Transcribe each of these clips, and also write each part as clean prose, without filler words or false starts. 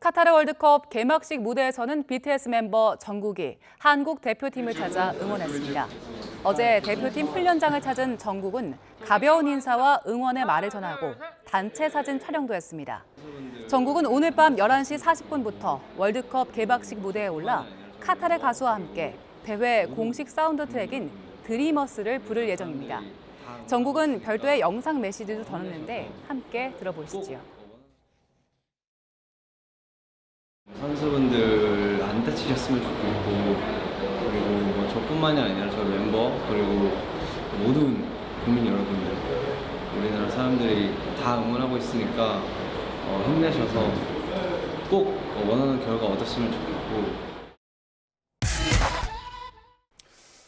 카타르 월드컵 개막식 무대에서는 BTS 멤버 정국이 한국 대표팀을 찾아 응원했습니다. 어제 대표팀 훈련장을 찾은 정국은 가벼운 인사와 응원의 말을 전하고 단체 사진 촬영도 했습니다. 정국은 오늘 밤 11시 40분부터 월드컵 개막식 무대에 올라 카타르 가수와 함께 대회 공식 사운드 트랙인 드리머스를 부를 예정입니다. 정국은 별도의 영상 메시지도 전했는데 함께 들어보시죠. 선수분들 안 다치셨으면 좋겠고, 그리고 뭐 저뿐만이 아니라 저희 멤버 그리고 모든 국민 여러분들, 우리나라 사람들이 다 응원하고 있으니까 힘내셔서 꼭 원하는 결과 얻었으면 좋겠고.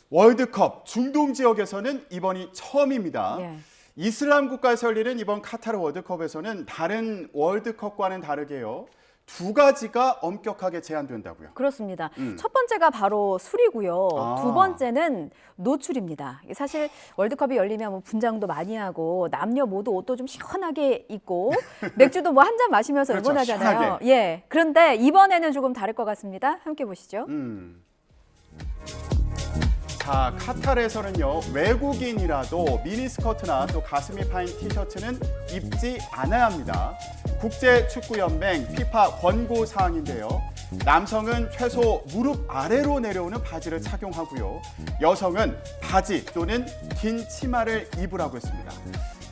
월드컵 중동 지역에서는 이번이 처음입니다. 예. 이슬람 국가에서 열리는 이번 카타르 월드컵에서는 다른 월드컵과는 다르게요. 두 가지가 엄격하게 제한된다고요. 그렇습니다. 첫 번째가 바로 술이고요. 아. 두 번째는 노출입니다. 사실 월드컵이 열리면 뭐 분장도 많이 하고 남녀 모두 옷도 좀 시원하게 입고 맥주도 뭐 한 잔 마시면서 그렇죠, 응원하잖아요. 시원하게. 예. 그런데 이번에는 조금 다를 것 같습니다. 함께 보시죠. 자, 카타르에서는요, 외국인이라도 미니스커트나 또 가슴이 파인 티셔츠는 입지 않아야 합니다. 국제축구연맹 피파 권고 사항인데요. 남성은 최소 무릎 아래로 내려오는 바지를 착용하고요. 여성은 바지 또는 긴 치마를 입으라고 했습니다.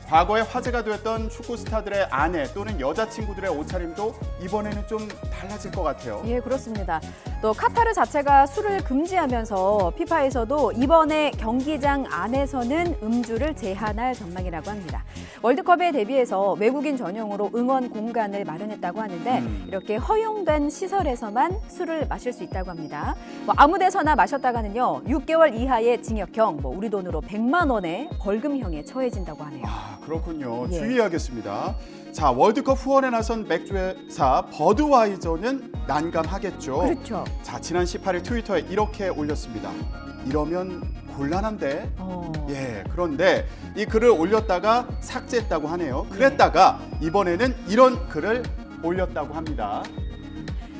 과거에 화제가 되었던 축구 스타들의 아내 또는 여자친구들의 옷차림도 이번에는 좀 달라질 것 같아요. 예, 그렇습니다. 또 카타르 자체가 술을 금지하면서 피파에서도 이번에 경기장 안에서는 음주를 제한할 전망이라고 합니다. 월드컵에 대비해서 외국인 전용으로 응원 공간을 마련했다고 하는데 이렇게 허용된 시설에서만 술을 마실 수 있다고 합니다. 뭐 아무 데서나 마셨다가는요, 6개월 이하의 징역형, 뭐 우리 돈으로 100만 원의 벌금형에 처해진다고 하네요. 아, 그렇군요. 예. 주의해야겠습니다. 자, 월드컵 후원에 나선 맥주회사 버드와이저는 난감하겠죠. 그렇죠. 자, 지난 18일 트위터에 이렇게 올렸습니다. 이러면 곤란한데? 예, 그런데 이 글을 올렸다가 삭제했다고 하네요. 그랬다가 이번에는 이런 글을 올렸다고 합니다.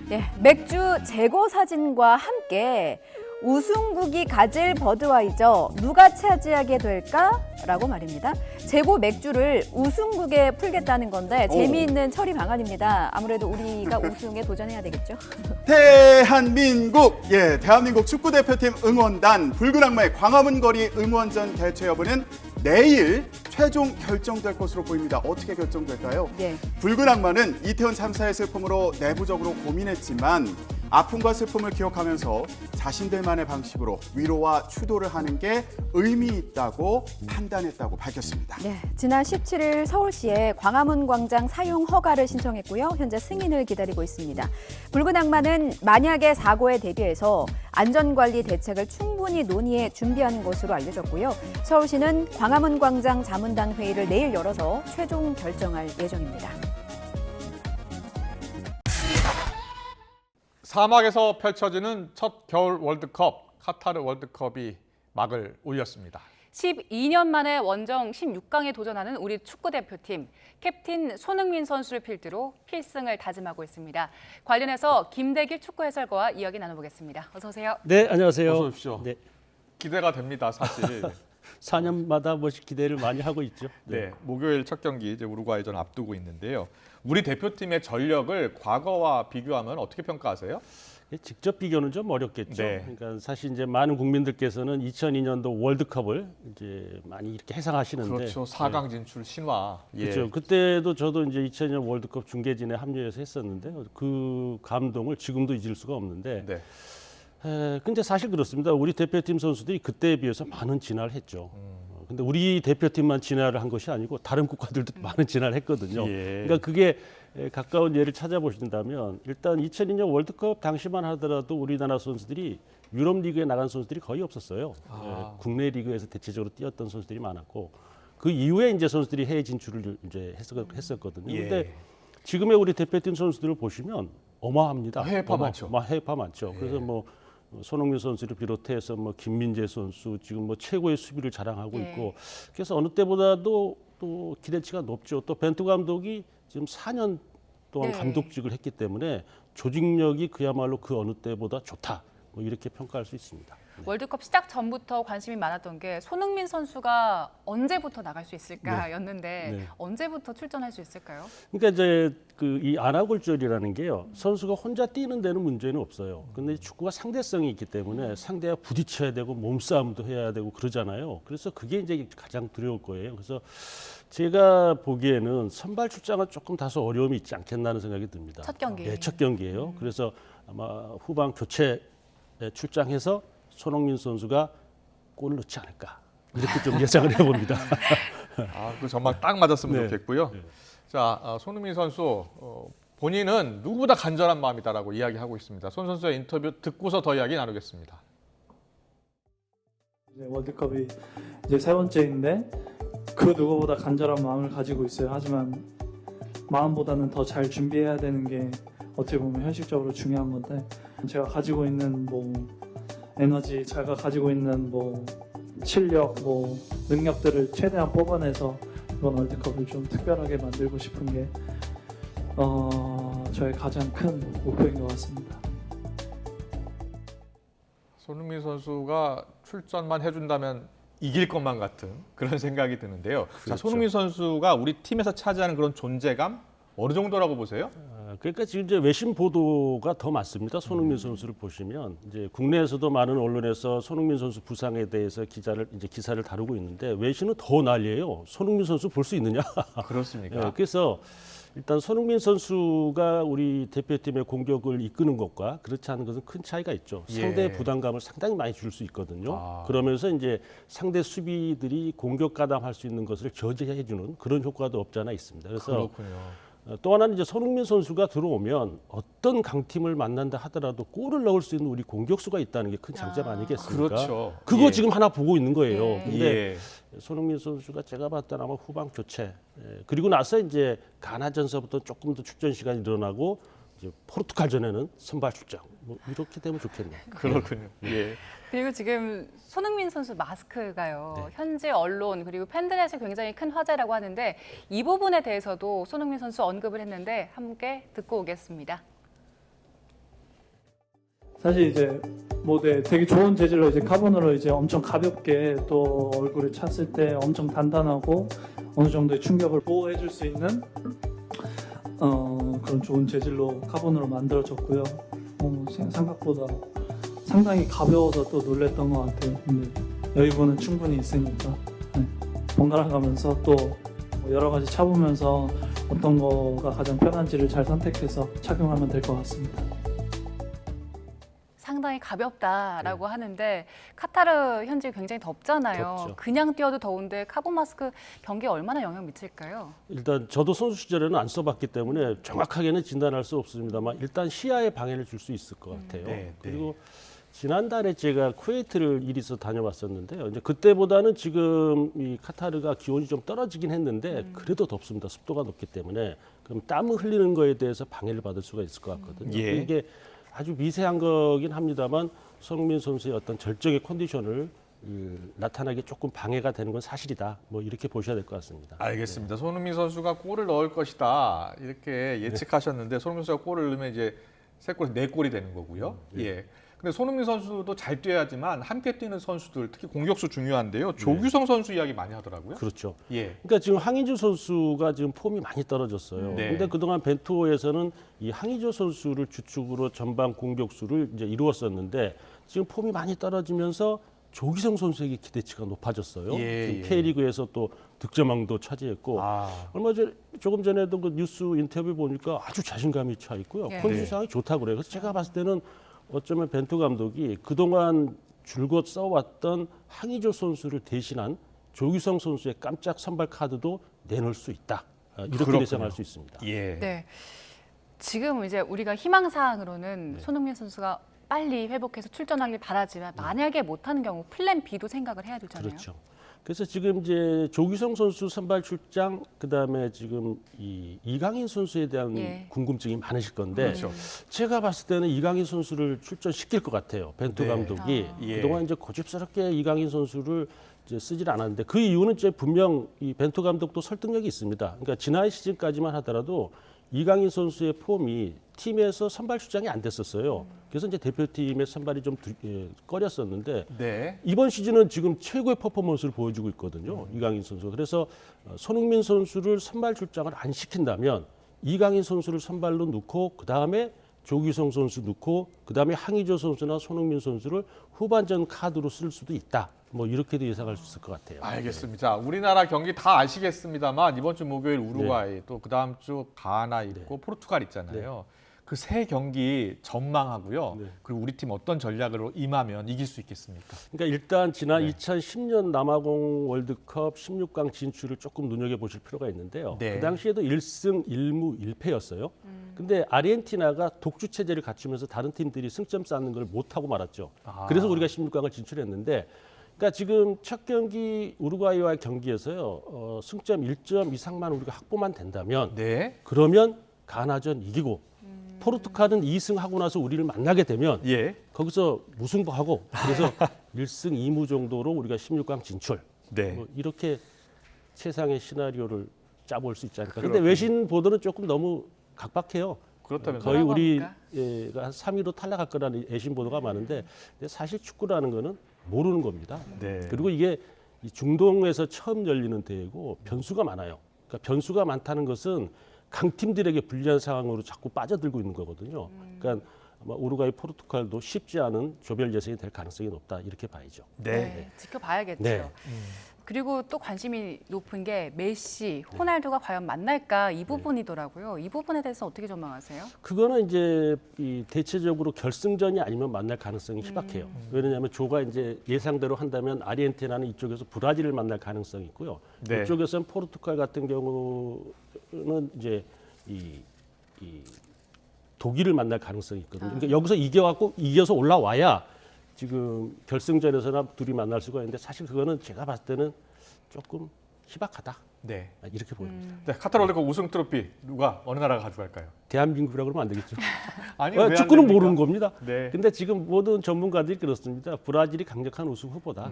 네, 맥주 재고 사진과 함께 우승국이 가질 버드와이저 누가 차지하게 될까라고 말입니다. 재고 맥주를 우승국에 풀겠다는 건데 재미있는 처리 방안입니다. 아무래도 우리가 우승에 도전해야 되겠죠. 대한민국 대한민국 축구대표팀 응원단 붉은 악마의 광화문 거리 응원전 개최 여부는 내일 최종 결정될 것으로 보입니다. 어떻게 결정될까요? 네. 붉은 악마는 이태원 참사의 슬픔으로 내부적으로 고민했지만 아픔과 슬픔을 기억하면서 자신들만의 방식으로 위로와 추도를 하는 게 의미 있다고 판단했다고 밝혔습니다. 네, 지난 17일 서울시에 광화문 광장 사용 허가를 신청했고요. 현재 승인을 기다리고 있습니다. 붉은 악마는 만약의 사고에 대비해서 안전관리 대책을 충분히 논의해 준비하는 것으로 알려졌고요. 서울시는 광화문 광장 자문단 회의를 내일 열어서 최종 결정할 예정입니다. 사막에서 펼쳐지는 첫 겨울 월드컵, 카타르 월드컵이 막을 올렸습니다. 12년 만에 원정 16강에 도전하는 우리 축구대표팀, 캡틴 손흥민 선수를 필두로 필승을 다짐하고 있습니다. 관련해서 김대길 축구 해설가와 이야기 나눠보겠습니다. 어서 오세요. 네, 안녕하세요. 어서 오십시오. 네, 기대가 됩니다, 사실. 4년마다 뭐 기대를 많이 하고 있죠. 네, 목요일 첫 경기 이제 우루과이전 앞두고 있는데요. 우리 대표팀의 전력을 과거와 비교하면 어떻게 평가하세요? 직접 비교는 좀 어렵겠죠. 네. 그러니까 사실 이제 많은 국민들께서는 2002년도 월드컵을 이제 많이 이렇게 해상하시는데, 그렇죠, 4강 진출 신화. 그렇죠. 그때도 저도 이제 2002년 월드컵 중계진에 합류해서 했었는데 그 감동을 지금도 잊을 수가 없는데. 네. 근데 사실 그렇습니다. 우리 대표팀 선수들이 그때에 비해서 많은 진화를 했죠. 근데 우리 대표팀만 진화를 한 것이 아니고 다른 국가들도 많은 진화를 했거든요. 예. 그러니까 그게 가까운 예를 찾아보신다면 일단 2002년 월드컵 당시만 하더라도 우리나라 선수들이 유럽 리그에 나간 선수들이 거의 없었어요. 국내 리그에서 대체적으로 뛰었던 선수들이 많았고 그 이후에 이제 선수들이 해외 진출을 이제 했었거든요. 예. 근데 지금의 우리 대표팀 선수들을 보시면 어마합니다. 해외파 많죠. 해외파 많죠. 그래서 뭐 손흥민 선수를 비롯해서 뭐 김민재 선수 지금 뭐 최고의 수비를 자랑하고 있고 그래서 어느 때보다도 또 기대치가 높죠. 또 벤투 감독이 지금 4년 동안 네. 감독직을 했기 때문에 조직력이 그야말로 그 어느 때보다 좋다. 뭐 이렇게 평가할 수 있습니다. 월드컵 시작 전부터 관심이 많았던 게 손흥민 선수가 언제부터 나갈 수 있을까였는데 네. 언제부터 출전할 수 있을까요? 그러니까 이제 그 이 안아골절이라는 게요. 선수가 혼자 뛰는 데는 문제는 없어요. 근데 축구가 상대성이 있기 때문에 상대와 부딪혀야 되고 몸싸움도 해야 되고 그러잖아요. 그래서 그게 이제 가장 두려울 거예요. 그래서 제가 보기에는 선발 출장은 조금 다소 어려움이 있지 않겠나는 생각이 듭니다. 첫 경기. 네, 첫 경기예요. 그래서 아마 후반 교체 출장해서 손흥민 선수가 골을 넣지 않을까 이렇게 좀 예상을 해봅니다. 그 전망 딱 맞았으면 네. 좋겠고요. 자, 손흥민 선수 본인은 누구보다 간절한 마음이다라고 이야기하고 있습니다. 손 선수의 인터뷰 듣고서 더 이야기 나누겠습니다. 이제 월드컵이 이제 세 번째인데 그 누구보다 간절한 마음을 가지고 있어요. 하지만 마음보다는 더 잘 준비해야 되는 게 어떻게 보면 현실적으로 중요한 건데 제가 가지고 있는 뭐 에너지, 제가 가지고 있는 뭐 실력, 뭐 능력들을 최대한 뽑아내서 이번 월드컵을 좀 특별하게 만들고 싶은 게 저의 가장 큰 목표인 것 같습니다. 손흥민 선수가 출전만 해준다면 이길 것만 같은 그런 생각이 드는데요. 자, 그렇죠. 손흥민 선수가 우리 팀에서 차지하는 그런 존재감 어느 정도라고 보세요? 그러니까 지금 이제 외신 보도가 더 많습니다. 손흥민 선수를 보시면 이제 국내에서도 많은 언론에서 손흥민 선수 부상에 대해서 기사를 다루고 있는데 외신은 더 난리예요. 손흥민 선수 볼 수 있느냐? 그렇습니까? 그래서 일단 손흥민 선수가 우리 대표팀의 공격을 이끄는 것과 그렇지 않은 것은 큰 차이가 있죠. 상대의 부담감을 상당히 많이 줄 수 있거든요. 그러면서 이제 상대 수비들이 공격 가담할 수 있는 것을 저지해주는 그런 효과도 없지 않아 있습니다. 그래서 그렇군요. 또 하나는 이제 손흥민 선수가 들어오면 어떤 강팀을 만난다 하더라도 골을 넣을 수 있는 우리 공격수가 있다는 게 큰 장점 아니겠습니까? 그렇죠. 그거 예. 지금 하나 보고 있는 거예요. 예. 근데 손흥민 선수가 제가 봤을 때는 아마 후반 교체 그리고 나서 이제 가나전서부터 조금 더 출전 시간이 늘어나고 이제 포르투갈전에는 선발 출장 뭐 이렇게 되면 좋겠네요. 그렇군요. 예. 그리고 지금 손흥민 선수 마스크가요. 네. 현지 언론 그리고 팬들에서 굉장히 큰 화제라고 하는데 이 부분에 대해서도 손흥민 선수 언급을 했는데 함께 듣고 오겠습니다. 사실 이제 뭐 되게 좋은 재질로 이제 카본으로 이제 엄청 가볍게 또 얼굴에 찼을 때 엄청 단단하고 어느 정도의 충격을 보호해줄 수 있는 그런 좋은 재질로 카본으로 만들어졌고요. 생각보다 상당히 가벼워서 또 놀랬던 것 같아요. 근데 여유분은 충분히 있으니까 번갈아 가면서 또 여러 가지 차보면서 어떤 거가 가장 편한지를 잘 선택해서 착용하면 될 것 같습니다. 상당히 가볍다라고 하는데 카타르 현지 굉장히 덥잖아요. 덥죠. 그냥 뛰어도 더운데 카본 마스크 경기에 얼마나 영향 미칠까요? 일단 저도 선수 시절에는 안 써봤기 때문에 정확하게는 진단할 수 없습니다만 일단 시야에 방해를 줄 수 있을 것 같아요. 네. 그리고 지난달에 제가 쿠웨이트를 일해서 다녀왔었는데요. 이제 그때보다는 지금 이 카타르가 기온이 좀 떨어지긴 했는데 그래도 덥습니다. 습도가 높기 때문에 그럼 땀을 흘리는 거에 대해서 방해를 받을 수가 있을 것 같거든요. 예. 이게 아주 미세한 거긴 합니다만 손흥민 선수의 어떤 절정의 컨디션을 나타나기 조금 방해가 되는 건 사실이다. 뭐 이렇게 보셔야 될 것 같습니다. 알겠습니다. 손흥민 선수가 골을 넣을 것이다 이렇게 예측하셨는데 손흥민 선수가 골을 넣으면 이제 3골, 4골이 되는 거고요. 예. 근데 손흥민 선수도 잘 뛰어야지만 함께 뛰는 선수들 특히 공격수 중요한데요. 조규성 선수 이야기 많이 하더라고요. 그렇죠. 예. 그러니까 지금 황의조 선수가 지금 폼이 많이 떨어졌어요. 네. 근데 그동안 벤투호에서는 이 황의조 선수를 주축으로 전방 공격수를 이제 이루었었는데 지금 폼이 많이 떨어지면서 조규성 선수에게 기대치가 높아졌어요. 예, 지금 예. K리그에서 또 득점왕도 차지했고 조금 전에도 그 뉴스 인터뷰 보니까 아주 자신감이 차 있고요. 예. 컨디션이 좋다고 그래요. 그래서 제가 봤을 때는 어쩌면 벤투 감독이 그동안 줄곧 써왔던 황의조 선수를 대신한 조규성 선수의 깜짝 선발 카드도 내놓을 수 있다. 이렇게 그렇군요. 예상할 수 있습니다. 예. 네. 지금 이제 우리가 희망사항으로는 손흥민 선수가 빨리 회복해서 출전하길 바라지만 만약에 못하는 경우 플랜 B도 생각을 해야 되잖아요. 그렇죠. 그래서 지금 이제 조규성 선수 선발 출장 그다음에 지금 이강인 선수에 대한 예. 궁금증이 많으실 건데 그렇죠. 제가 봤을 때는 이강인 선수를 출전시킬 것 같아요. 벤투 네. 감독이 예. 그동안 이제 고집스럽게 이강인 선수를 이제 쓰질 않았는데 그 이유는 이제 분명 이 벤투 감독도 설득력이 있습니다. 그러니까 지난 시즌까지만 하더라도 이강인 선수의 폼이 팀에서 선발 출장이 안 됐었어요. 그래서 이제 대표팀의 선발이 좀 꺼렸었는데 네. 이번 시즌은 지금 최고의 퍼포먼스를 보여주고 있거든요. 이강인 선수. 그래서 손흥민 선수를 선발 출장을 안 시킨다면 이강인 선수를 선발로 넣고 그다음에 조규성 선수 넣고 그다음에 황의조 선수나 손흥민 선수를 후반전 카드로 쓸 수도 있다. 뭐 이렇게도 예상할 수 있을 것 같아요. 알겠습니다. 자, 우리나라 경기 다 아시겠습니다만 이번 주 목요일 우루과이 또 그다음 주 가나 있고 포르투갈 있잖아요. 그 세 경기 전망하고요. 네. 그리고 우리 팀 어떤 전략으로 임하면 이길 수 있겠습니까? 그러니까 일단 지난 2010년 남아공 월드컵 16강 진출을 조금 눈여겨보실 필요가 있는데요. 네. 그 당시에도 1승 1무 1패였어요. 근데 아르헨티나가 독주 체제를 갖추면서 다른 팀들이 승점 쌓는 걸 못하고 말았죠. 그래서 우리가 16강을 진출했는데 그러니까 지금 첫 경기 우루과이와의 경기에서요. 승점 1점 이상만 우리가 확보만 된다면 네. 그러면 가나전 이기고 포르투갈은 2승하고 나서 우리를 만나게 되면 예. 거기서 무승부하고 그래서 1승 2무 정도로 우리가 16강 진출. 네. 뭐 이렇게 세상의 시나리오를 짜볼 수 있지 않을까. 근데 그렇군요. 외신 보도는 조금 너무 각박해요. 그렇다면 거의 뭐라고 우리가 합니까? 한 3위로 탈락할 거라는 외신 보도가 많은데 근데 사실 축구라는 거는 모르는 겁니다. 네. 그리고 이게 이 중동에서 처음 열리는 대회고 변수가 많아요. 그러니까 변수가 많다는 것은 강팀들에게 불리한 상황으로 자꾸 빠져들고 있는 거거든요. 그러니까 아마 우루과이, 포르투갈도 쉽지 않은 조별 예선이 될 가능성이 높다 이렇게 봐야죠. 네. 지켜봐야겠죠. 네. 그리고 또 관심이 높은 게 메시, 호날두가 과연 만날까 이 부분이더라고요. 이 부분에 대해서 어떻게 전망하세요? 그거는 이제 이 대체적으로 결승전이 아니면 만날 가능성이 희박해요. 왜냐하면 조가 이제 예상대로 한다면 아르헨티나는 이쪽에서 브라질을 만날 가능성이 있고요. 네. 이쪽에서는 포르투갈 같은 경우는 이제 이 독일을 만날 가능성이 있거든요. 그러니까 여기서 이겨서 올라와야 지금 결승전에서나 둘이 만날 수가 있는데 사실 그거는 제가 봤을 때는 조금 희박하다 네. 이렇게 보입니다. 네, 카타르 월드컵 우승 트로피 누가 어느 나라가 가져갈까요? 대한민국이라고 그러면 안 되겠죠. 아니, 왜안 축구는 됩니까? 모르는 겁니다. 네. 근데 지금 모든 전문가들이 그렇습니다. 브라질이 강력한 우승 후보다.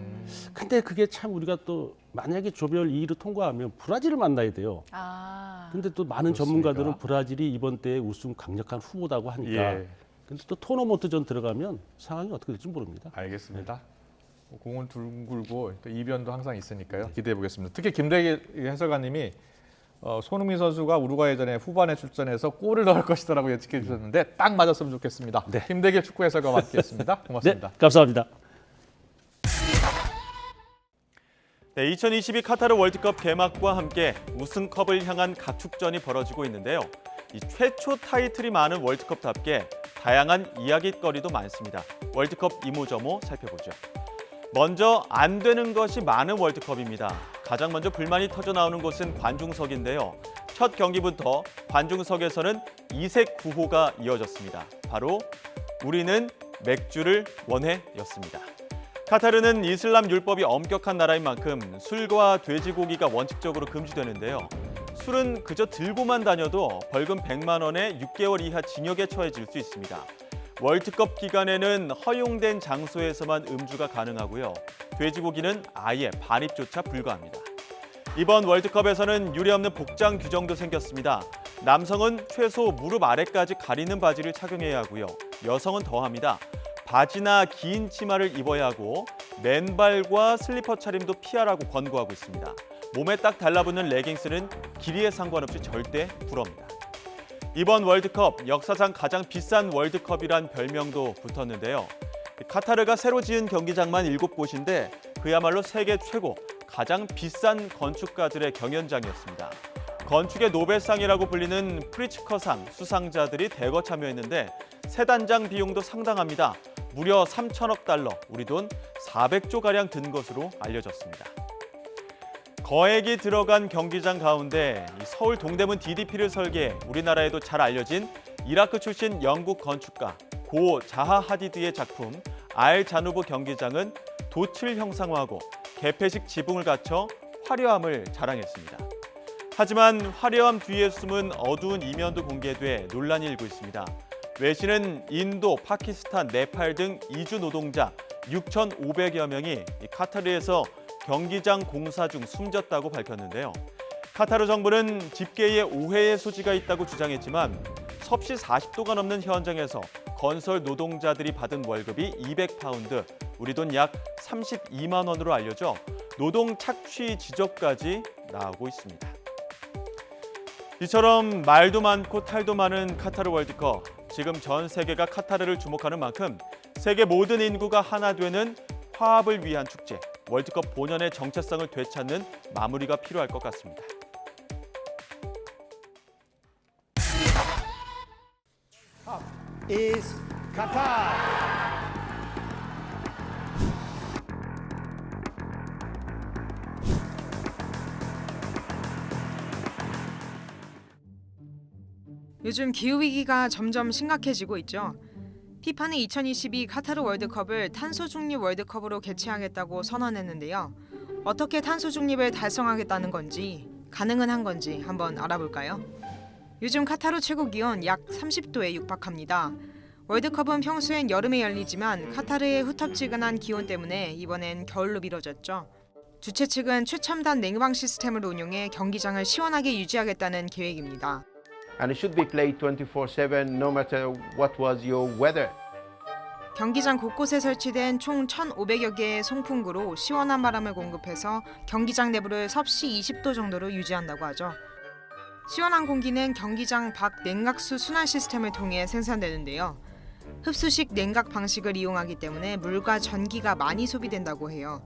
근데 그게 참 우리가 또 만약에 조별 2위로 통과하면 브라질을 만나야 돼요. 근데 또 많은 그렇습니까? 전문가들은 브라질이 이번 대회 우승 강력한 후보다고 하니까. 예. 근데 또 토너먼트전 들어가면 상황이 어떻게 될지 모릅니다. 알겠습니다. 공은 둥글고 또 이변도 항상 있으니까요. 기대해 보겠습니다. 특히 김대기 해설가님이 손흥민 선수가 우루과이전에 후반에 출전해서 골을 넣을 것이다라고 예측해 주셨는데 딱 맞았으면 좋겠습니다. 네. 김대기 축구 해설가와 함께했습니다. 고맙습니다. 네, 감사합니다. 네, 2022 카타르 월드컵 개막과 함께 우승컵을 향한 각축전이 벌어지고 있는데요. 이 최초 타이틀이 많은 월드컵답게 다양한 이야깃거리도 많습니다. 월드컵 이모저모 살펴보죠. 먼저 안 되는 것이 많은 월드컵입니다. 가장 먼저 불만이 터져 나오는 곳은 관중석인데요. 첫 경기부터 관중석에서는 이색 구호가 이어졌습니다. 바로 우리는 맥주를 원해였습니다. 카타르는 이슬람 율법이 엄격한 나라인 만큼 술과 돼지고기가 원칙적으로 금지되는데요. 술은 그저 들고만 다녀도 벌금 100만 원에 6개월 이하 징역에 처해질 수 있습니다. 월드컵 기간에는 허용된 장소에서만 음주가 가능하고요. 돼지고기는 아예 반입조차 불가합니다. 이번 월드컵에서는 유례없는 복장 규정도 생겼습니다. 남성은 최소 무릎 아래까지 가리는 바지를 착용해야 하고요. 여성은 더합니다. 바지나 긴 치마를 입어야 하고 맨발과 슬리퍼 차림도 피하라고 권고하고 있습니다. 몸에 딱 달라붙는 레깅스는 길이에 상관없이 절대 불어입니다. 이번 월드컵 역사상 가장 비싼 월드컵이란 별명도 붙었는데요. 카타르가 새로 지은 경기장만 7곳인데 그야말로 세계 최고 가장 비싼 건축가들의 경연장이었습니다. 건축의 노벨상이라고 불리는 프리츠커상 수상자들이 대거 참여했는데 세 단장 비용도 상당합니다. 무려 3천억 달러, 우리 돈 400조가량 든 것으로 알려졌습니다. 거액이 들어간 경기장 가운데 서울 동대문 DDP를 설계해 우리나라에도 잘 알려진 이라크 출신 영국 건축가 고 자하 하디드의 작품 알 자누브 경기장은 돛을 형상화하고 개폐식 지붕을 갖춰 화려함을 자랑했습니다. 하지만 화려함 뒤에 숨은 어두운 이면도 공개돼 논란이 일고 있습니다. 외신은 인도, 파키스탄, 네팔 등 이주 노동자 6,500여 명이 카타르에서 경기장 공사 중 숨졌다고 밝혔는데요. 카타르 정부는 집계에 오해의 소지가 있다고 주장했지만 섭씨 40도가 넘는 현장에서 건설 노동자들이 받은 월급이 200파운드, 우리 돈 약 32만 원으로 알려져 노동 착취 지적까지 나오고 있습니다. 이처럼 말도 많고 탈도 많은 카타르 월드컵. 지금 전 세계가 카타르를 주목하는 만큼 세계 모든 인구가 하나 되는 화합을 위한 축제, 월드컵 본연의 정체성을 되찾는 마무리가 필요할 것 같습니다. is Qatar. 요즘 기후위기가 점점 심각해지고 있죠. 피파는 2022 카타르 월드컵을 탄소 중립 월드컵으로 개최하겠다고 선언했는데요. 어떻게 탄소 중립을 달성하겠다는 건지, 가능은 한 건지 한번 알아볼까요? 요즘 카타르 최고 기온 약 30도에 육박합니다. 월드컵은 평소엔 여름에 열리지만 카타르의 후텁지근한 기온 때문에 이번엔 겨울로 미뤄졌죠. 주최 측은 최첨단 냉방 시스템을 운용해 경기장을 시원하게 유지하겠다는 계획입니다. And it should be played 24/7 no matter what was your weather. 경기장 곳곳에 설치된 총 1,500여 개의 송풍구로 시원한 바람을 공급해서 경기장 내부를 섭씨 20도 정도로 유지한다고 하죠. 시원한 공기는 경기장 밖 냉각수 순환 시스템을 통해 생산되는데요. 흡수식 냉각 방식을 이용하기 때문에 물과 전기가 많이 소비된다고 해요.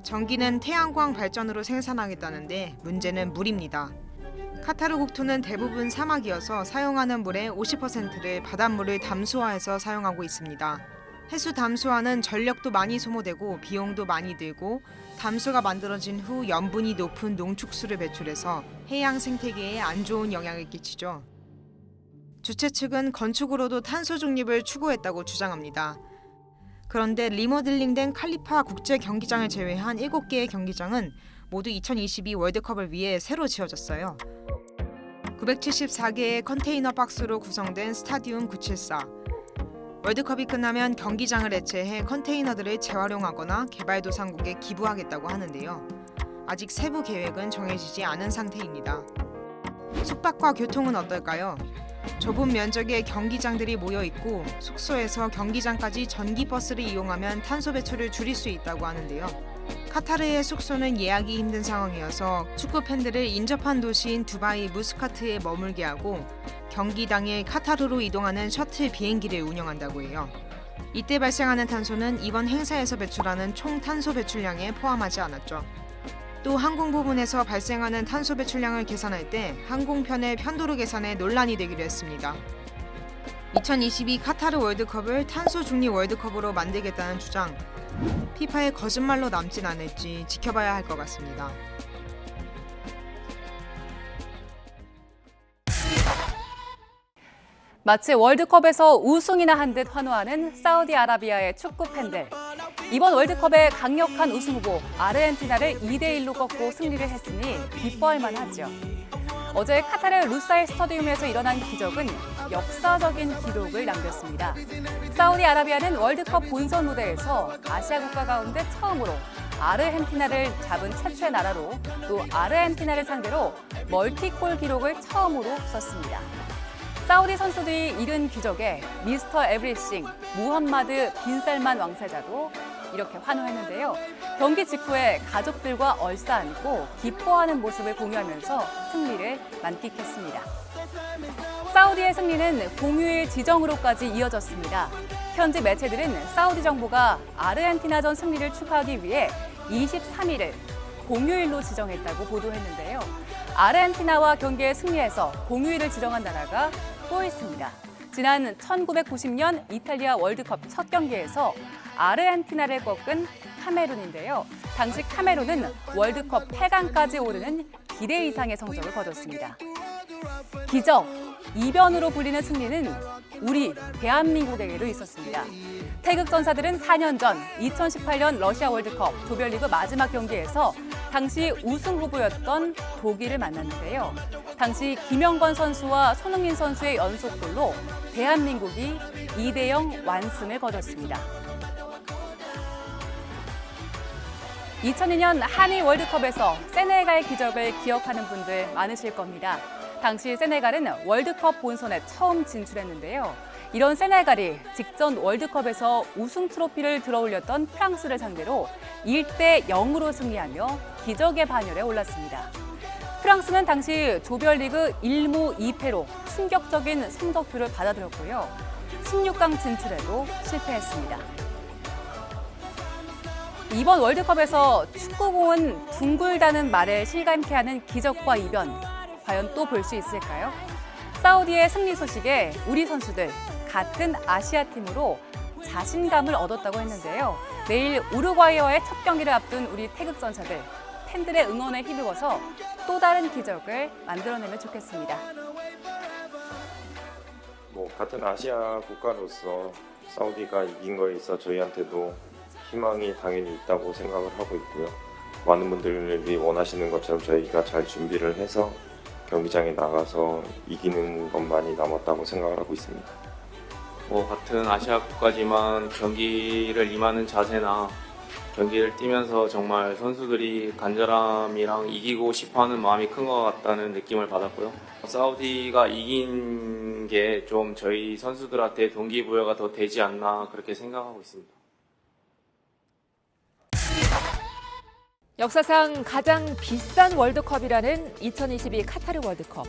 전기는 태양광 발전으로 생산하겠다는데 문제는 물입니다. 카타르 국토는 대부분 사막이어서 사용하는 물의 50%를 바닷물을 담수화해서 사용하고 있습니다. 해수 담수화는 전력도 많이 소모되고 비용도 많이 들고 담수가 만들어진 후 염분이 높은 농축수를 배출해서 해양 생태계에 안 좋은 영향을 끼치죠. 주최 측은 건축으로도 탄소 중립을 추구했다고 주장합니다. 그런데 리모델링된 칼리파 국제 경기장을 제외한 7개의 경기장은 모두 2022 월드컵을 위해 새로 지어졌어요. 974개의 컨테이너 박스로 구성된 스타디움 974. 월드컵이 끝나면 경기장을 해체해 컨테이너들을 재활용하거나 개발도상국에 기부하겠다고 하는데요. 아직 세부 계획은 정해지지 않은 상태입니다. 숙박과 교통은 어떨까요? 좁은 면적의 경기장들이 모여 있고 숙소에서 경기장까지 전기버스를 이용하면 탄소 배출을 줄일 수 있다고 하는데요. 카타르의 숙소는 예약이 힘든 상황이어서 축구 팬들을 인접한 도시인 두바이 무스카트에 머물게 하고 경기 당일 카타르로 이동하는 셔틀 비행기를 운영한다고 해요. 이때 발생하는 탄소는 이번 행사에서 배출하는 총 탄소 배출량에 포함하지 않았죠. 또 항공 부분에서 발생하는 탄소 배출량을 계산할 때 항공편의 편도로 계산에 논란이 되기로 했습니다. 2022 카타르 월드컵을 탄소 중립 월드컵으로 만들겠다는 주장, 피파의 거짓말로 남진 않을지 지켜봐야 할 것 같습니다. 마치 월드컵에서 우승이나 한 듯 환호하는 사우디아라비아의 축구 팬들. 이번 월드컵의 강력한 우승 후보 아르헨티나를 2대1로 꺾고 승리를 했으니 기뻐할 만하죠. 어제 카타르 루사일 스타디움에서 일어난 기적은 역사적인 기록을 남겼습니다. 사우디아라비아는 월드컵 본선 무대에서 아시아 국가 가운데 처음으로 아르헨티나를 잡은 최초의 나라로 또 아르헨티나를 상대로 멀티골 기록을 처음으로 썼습니다. 사우디 선수들이 이룬 기적에 미스터 에브리싱 무함마드 빈살만 왕세자도 이렇게 환호했는데요. 경기 직후에 가족들과 얼싸안고 기뻐하는 모습을 공유하면서 승리를 만끽했습니다. 사우디의 승리는 공휴일 지정으로까지 이어졌습니다. 현지 매체들은 사우디 정부가 아르헨티나전 승리를 축하하기 위해 23일을 공휴일로 지정했다고 보도했는데요. 아르헨티나와 경기에 승리해서 공휴일을 지정한 나라가 또 있습니다. 지난 1990년 이탈리아 월드컵 첫 경기에서 아르헨티나를 꺾은 카메룬인데요. 당시 카메룬은 월드컵 8강까지 오르는 기대 이상의 성적을 거뒀습니다. 기적, 이변으로 불리는 승리는 우리 대한민국에게도 있었습니다. 태극전사들은 4년 전 2018년 러시아 월드컵 조별리그 마지막 경기에서 당시 우승 후보였던 독일을 만났는데요. 당시 김영건 선수와 손흥민 선수의 연속골로 대한민국이 2대0 완승을 거뒀습니다. 2002년 한일 월드컵에서 세네갈 기적을 기억하는 분들 많으실 겁니다. 당시 세네갈은 월드컵 본선에 처음 진출했는데요. 이런 세네갈이 직전 월드컵에서 우승 트로피를 들어올렸던 프랑스를 상대로 1대 0으로 승리하며 기적의 반열에 올랐습니다. 프랑스는 당시 조별리그 1무 2패로 충격적인 성적표를 받아들였고요. 16강 진출에도 실패했습니다. 이번 월드컵에서 축구공은 둥글다는 말을 실감케 하는 기적과 이변, 과연 또 볼 수 있을까요? 사우디의 승리 소식에 우리 선수들 같은 아시아 팀으로 자신감을 얻었다고 했는데요. 내일 우루과이와의 첫 경기를 앞둔 우리 태극전사들, 팬들의 응원에 힘입어서 또 다른 기적을 만들어내면 좋겠습니다. 같은 아시아 국가로서 사우디가 이긴 거에 있어 저희한테도 희망이 당연히 있다고 생각을 하고 있고요. 많은 분들이 원하시는 것처럼 저희가 잘 준비를 해서 경기장에 나가서 이기는 것만이 남았다고 생각을 하고 있습니다. 같은 아시아 국가지만 경기를 임하는 자세나 경기를 뛰면서 정말 선수들이 간절함이랑 이기고 싶어하는 마음이 큰 것 같다는 느낌을 받았고요. 사우디가 이긴 게 좀 저희 선수들한테 동기부여가 더 되지 않나 그렇게 생각하고 있습니다. 역사상 가장 비싼 월드컵이라는 2022 카타르 월드컵.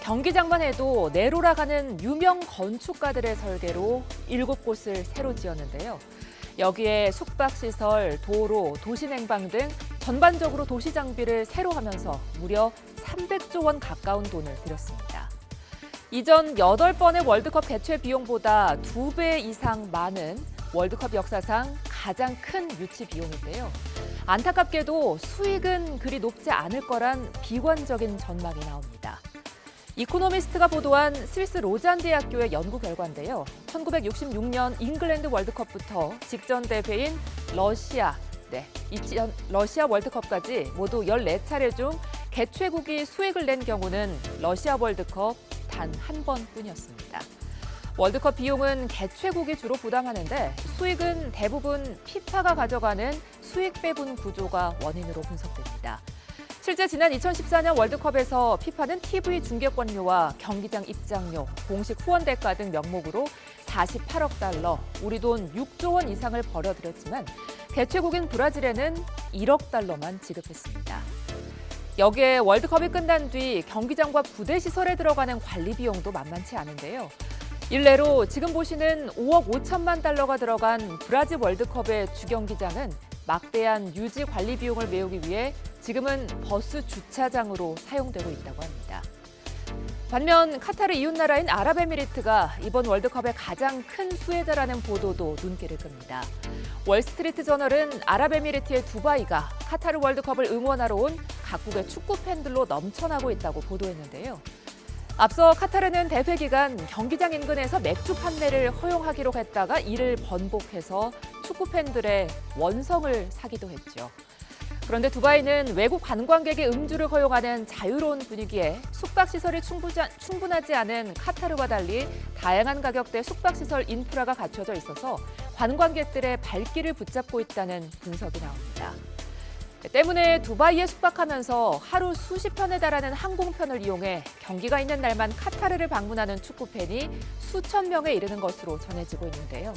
경기장만 해도 네로라가는 유명 건축가들의 설계로 7곳을 새로 지었는데요. 여기에 숙박시설, 도로, 도시냉방 등 전반적으로 도시 장비를 새로 하면서 무려 300조 원 가까운 돈을 들였습니다. 이전 8번의 월드컵 개최 비용보다 2배 이상 많은 월드컵 역사상 가장 큰 유치 비용인데요. 안타깝게도 수익은 그리 높지 않을 거란 비관적인 전망이 나옵니다. 이코노미스트가 보도한 스위스 로잔 대학교의 연구 결과인데요. 1966년 잉글랜드 월드컵부터 직전 대회인 러시아 월드컵까지 모두 14차례 중 개최국이 수익을 낸 경우는 러시아 월드컵 단 한 번뿐이었습니다. 월드컵 비용은 개최국이 주로 부담하는데 수익은 대부분 피파가 가져가는 수익 배분 구조가 원인으로 분석됩니다. 실제 지난 2014년 월드컵에서 피파는 TV 중계권료와 경기장 입장료, 공식 후원 대가 등 명목으로 48억 달러, 우리 돈 6조 원 이상을 벌어들였지만 개최국인 브라질에는 1억 달러만 지급했습니다. 여기에 월드컵이 끝난 뒤 경기장과 부대 시설에 들어가는 관리 비용도 만만치 않은데요. 일례로 지금 보시는 5억 5천만 달러가 들어간 브라질 월드컵의 주경기장은 막대한 유지 관리 비용을 메우기 위해 지금은 버스 주차장으로 사용되고 있다고 합니다. 반면 카타르 이웃나라인 아랍에미리트가 이번 월드컵의 가장 큰 수혜자라는 보도도 눈길을 끕니다. 월스트리트 저널은 아랍에미리트의 두바이가 카타르 월드컵을 응원하러 온 각국의 축구 팬들로 넘쳐나고 있다고 보도했는데요. 앞서 카타르는 대회 기간 경기장 인근에서 맥주 판매를 허용하기로 했다가 이를 번복해서 축구 팬들의 원성을 사기도 했죠. 그런데 두바이는 외국 관광객의 음주를 허용하는 자유로운 분위기에 숙박시설이 충분하지 않은 카타르와 달리 다양한 가격대 숙박시설 인프라가 갖춰져 있어서 관광객들의 발길을 붙잡고 있다는 분석이 나옵니다. 때문에 두바이에 숙박하면서 하루 수십 편에 달하는 항공편을 이용해 경기가 있는 날만 카타르를 방문하는 축구팬이 수천 명에 이르는 것으로 전해지고 있는데요.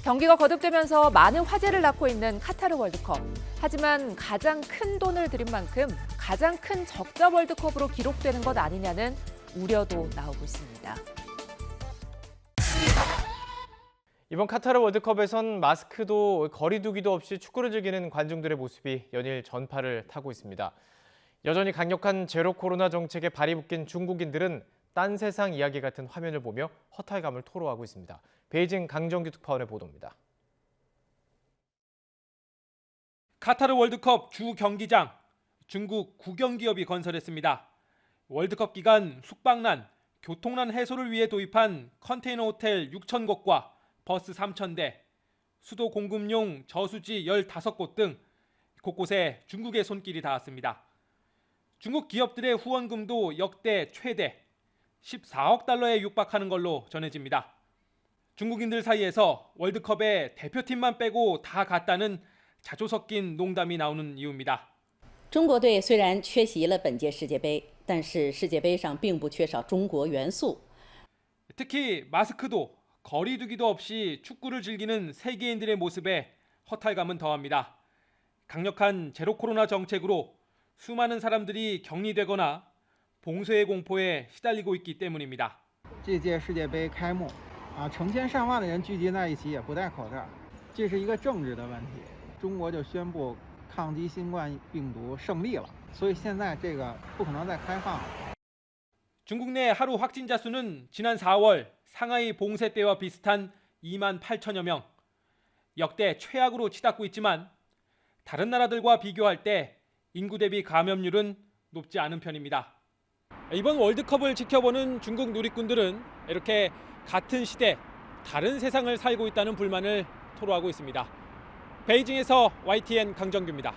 경기가 거듭되면서 많은 화제를 낳고 있는 카타르 월드컵. 하지만 가장 큰 돈을 들인 만큼 가장 큰 적자 월드컵으로 기록되는 것 아니냐는 우려도 나오고 있습니다. 이번 카타르 월드컵에선 마스크도 거리 두기도 없이 축구를 즐기는 관중들의 모습이 연일 전파를 타고 있습니다. 여전히 강력한 제로 코로나 정책에 발이 묶인 중국인들은 딴 세상 이야기 같은 화면을 보며 허탈감을 토로하고 있습니다. 베이징 강정규 특파원의 보도입니다. 카타르 월드컵 주 경기장, 중국 국영기업이 건설했습니다. 월드컵 기간 숙박난, 교통난 해소를 위해 도입한 컨테이너 호텔 6,000곳과 버스 3,000대, 수도 공급용 저수지 15곳 등 곳곳에 중국의 손길이 닿았습니다. 중국 기업들의 후원금도 역대 최대 14억 달러에 육박하는 걸로 전해집니다. 중국인들 사이에서 월드컵에 대표팀만 빼고 다 갔다는 자조 섞인 농담이 나오는 이유입니다. 中国队虽然缺席了本届世界杯，但是世界杯上并不缺少中国元素。 특히 마스크도 거리두기도 없이 축구를 즐기는 세계인들의 모습에 허탈감은 더합니다. 강력한 제로 코로나 정책으로 수많은 사람들이 격리되거나 봉쇄의 공포에 시달리고 있기 때문입니다. 这届世界杯开幕，成千上万的人聚集在一起也不戴口罩，这是一个政治的问题。中国就宣布抗击新冠病毒胜利了，所以现在这个不可能再开放了。 중국 내 하루 확진자 수는 지난 4월 상하이 봉쇄 때와 비슷한 2만 8천여 명. 역대 최악으로 치닫고 있지만 다른 나라들과 비교할 때 인구 대비 감염률은 높지 않은 편입니다. 이번 월드컵을 지켜보는 중국 누리꾼들은 이렇게 같은 시대, 다른 세상을 살고 있다는 불만을 토로하고 있습니다. 베이징에서 YTN 강정규입니다.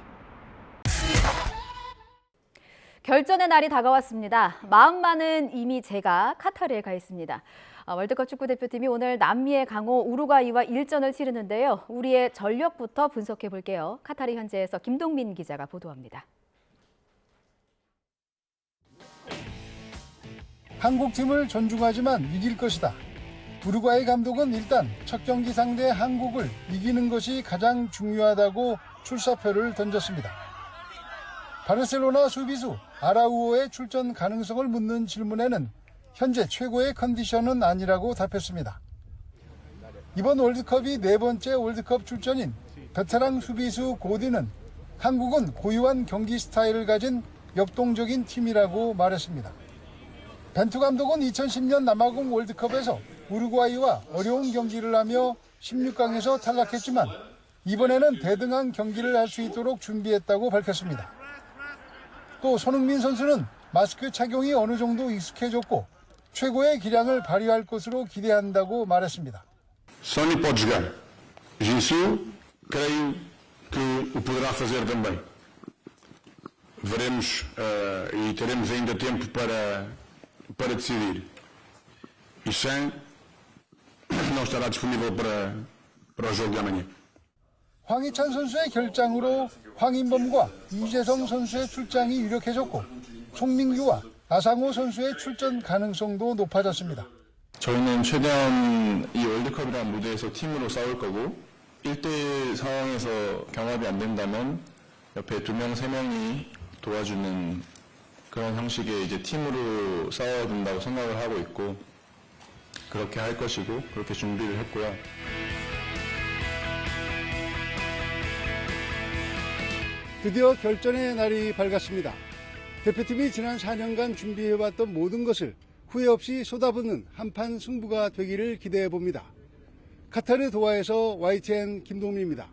결전의 날이 다가왔습니다. 마음만은 이미 제가 카타르에 가 있습니다. 월드컵 축구 대표팀이 오늘 남미의 강호 우루과이와 일전을 치르는데요. 우리의 전력부터 분석해 볼게요. 카타르 현지에서 김동민 기자가 보도합니다. 한국팀을 존중하지만 이길 것이다. 우루과이 감독은 일단 첫 경기 상대 한국을 이기는 것이 가장 중요하다고 출사표를 던졌습니다. 바르셀로나 수비수 아라우오의 출전 가능성을 묻는 질문에는 현재 최고의 컨디션은 아니라고 답했습니다. 이번 월드컵이 네 번째 월드컵 출전인 베테랑 수비수 고디는 한국은 고유한 경기 스타일을 가진 역동적인 팀이라고 말했습니다. 벤투 감독은 2010년 남아공 월드컵에서 우루과이와 어려운 경기를 하며 16강에서 탈락했지만 이번에는 대등한 경기를 할 수 있도록 준비했다고 밝혔습니다. 또 손흥민 선수는 마스크 착용이 어느 정도 익숙해졌고 최고의 기량을 발휘할 것으로 기대한다고 말했습니다. Sony pode jogar. Jesus, creio que o poderá fazer também. Veremos e teremos ainda tempo para decidir. E Chan não estará disponível para o jogo de amanhã. 황희찬 선수의 결장으로 황인범과 이재성 선수의 출장이 유력해졌고 송민규와 아상호 선수의 출전 가능성도 높아졌습니다. 저희는 최대한 이 월드컵이라는 무대에서 팀으로 싸울 거고 1대1 상황에서 경합이 안 된다면 옆에 2명, 3명이 도와주는 그런 형식의 이제 팀으로 싸워야 된다고 생각을 하고 있고 그렇게 할 것이고 그렇게 준비를 했고요. 드디어 결전의 날이 밝았습니다. 대표팀이 지난 4년간 준비해왔던 모든 것을 후회 없이 쏟아붓는 한판 승부가 되기를 기대해봅니다. 카타르 도하에서 YTN 김동민입니다.